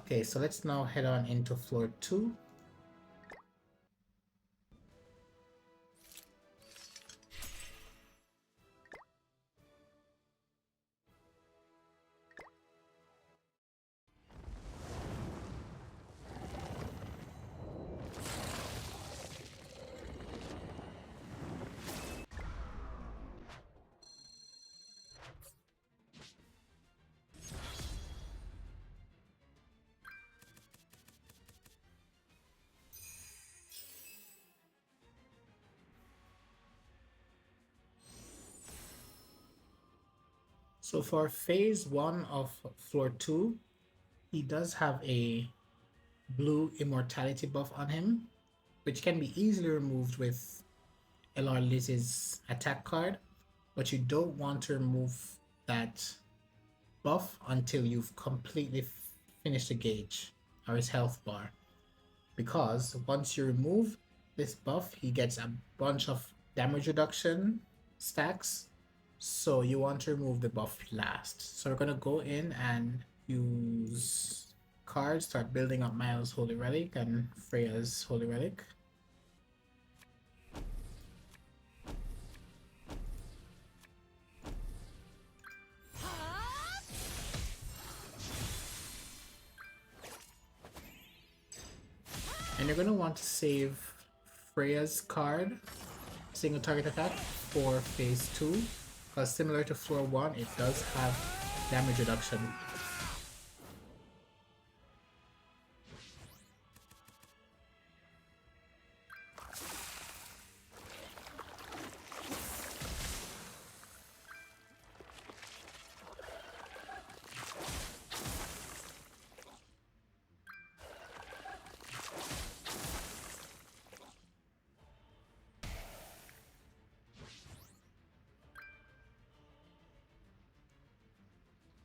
Okay, so let's now head on into floor 2. So for phase 1 of floor 2, he does have a blue immortality buff on him, which can be easily removed with LR Liz's attack card, but you don't want to remove that buff until you've completely finished the gauge or his health bar, because once you remove this buff he gets a bunch of damage reduction stacks, so you want to remove the buff last. So we're going to go in and use cards, start building up Miles' Holy Relic and Freya's Holy Relic. And you're going to want to save Freya's card, single target attack, for phase 2, because similar to floor 1, it does have damage reduction.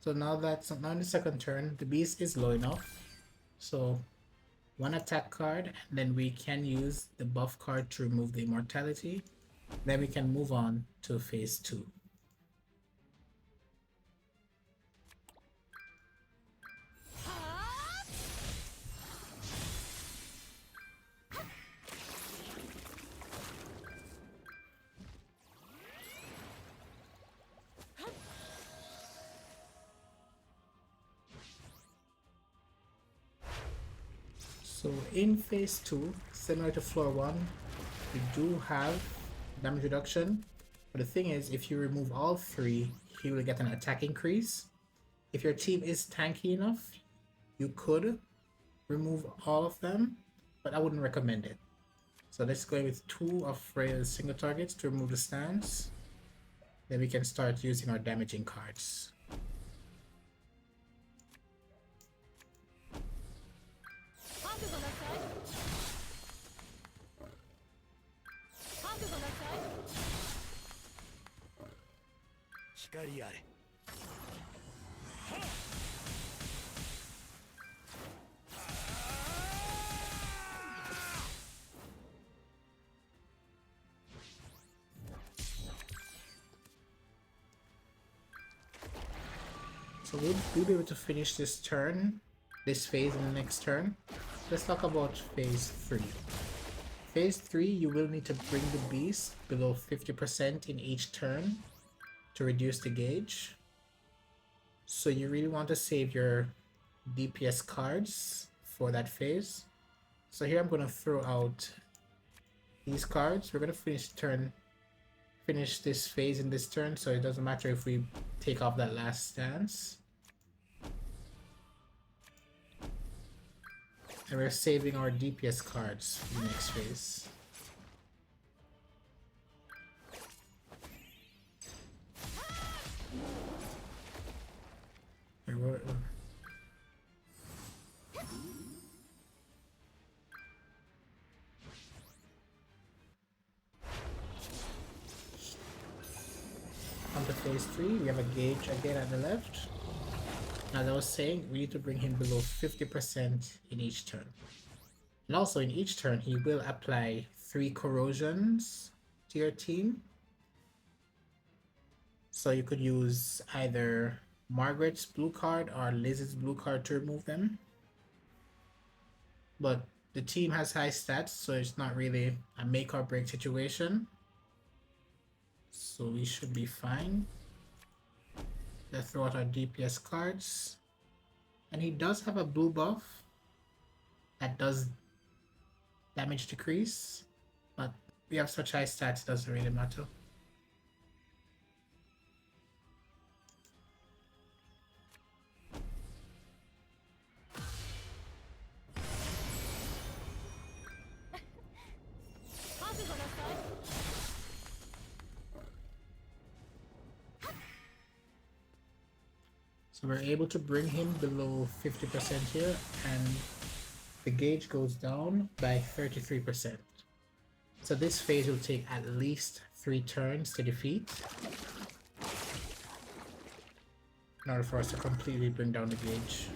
So now in the second turn, the beast is low enough. So one attack card, and then we can use the buff card to remove the immortality. Then we can move on to phase 2. So in phase 2, similar to floor 1, we do have damage reduction. But the thing is, if you remove all 3, you will get an attack increase. If your team is tanky enough, you could remove all of them, but I wouldn't recommend it. So let's go with 2 of Freya's single targets to remove the stance. Then we can start using our damaging cards. So we'll be able to finish this turn, this phase in the next turn. Let's talk about phase 3. Phase 3, you will need to bring the beast below 50% in each turn to reduce the gauge. So you really want to save your DPS cards for that phase. So here I'm going to throw out these cards. We're going to finish this phase in this turn, so it doesn't matter if we take off that last stance. And we're saving our DPS cards for the next phase. On to phase 3, we have a gauge again at the left. As I was saying, we need to bring him below 50% in each turn. And also in each turn, he will apply 3 corrosions to your team. So you could use either Margaret's blue card or Liz's blue card to remove them. but the team has high stats, so it's not really a make or break situation. So we should be fine. Let's throw out our DPS cards. And he does have a blue buff that does damage decrease, but we have such high stats, it doesn't really matter. So we're able to bring him below 50% here, and the gauge goes down by 33%. So this phase will take at least 3 turns to defeat in order for us to completely bring down the gauge.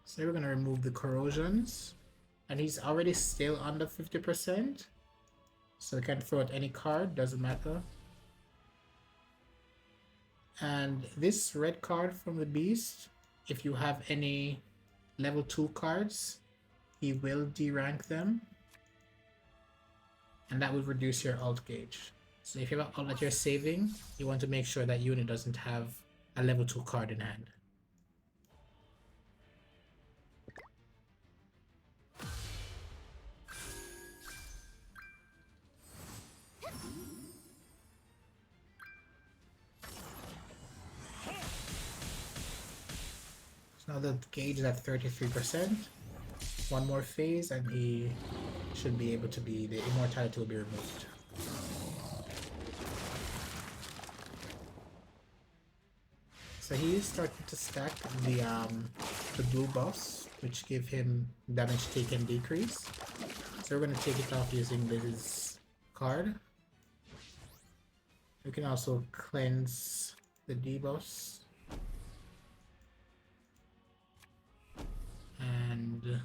So we're going to remove the corrosions, and he's already still under 50%, so we can throw out any card, doesn't matter. And this red card from the beast, if you have any level 2 cards, he will derank them, and that will reduce your alt gauge. So if you have an alt that you're saving, you want to make sure that unit doesn't have a level 2 card in hand. So now the gauge is at 33%. One more phase and he should be able to be, the immortality will be removed. So he is starting to stack the blue buffs, which give him damage taken decrease. So we're going to take it off using this card. We can also cleanse the debuffs. And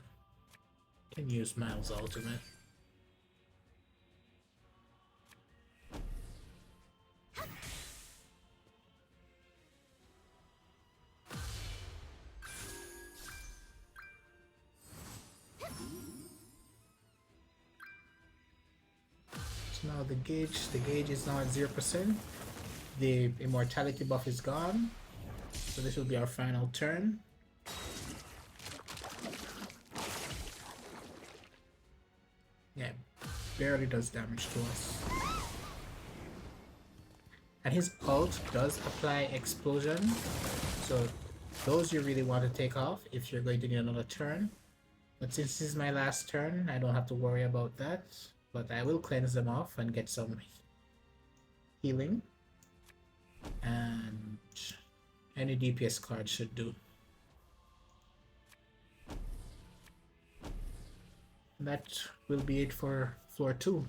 can use Miles' ultimate. So now the gauge is now at 0%. The immortality buff is gone. So this will be our final turn. Yeah, barely does damage to us. And his ult does apply explosion, so those you really want to take off if you're going to need another turn. But since this is my last turn, I don't have to worry about that. But I will cleanse them off and get some healing. And any DPS card should do. That will be it for floor 2.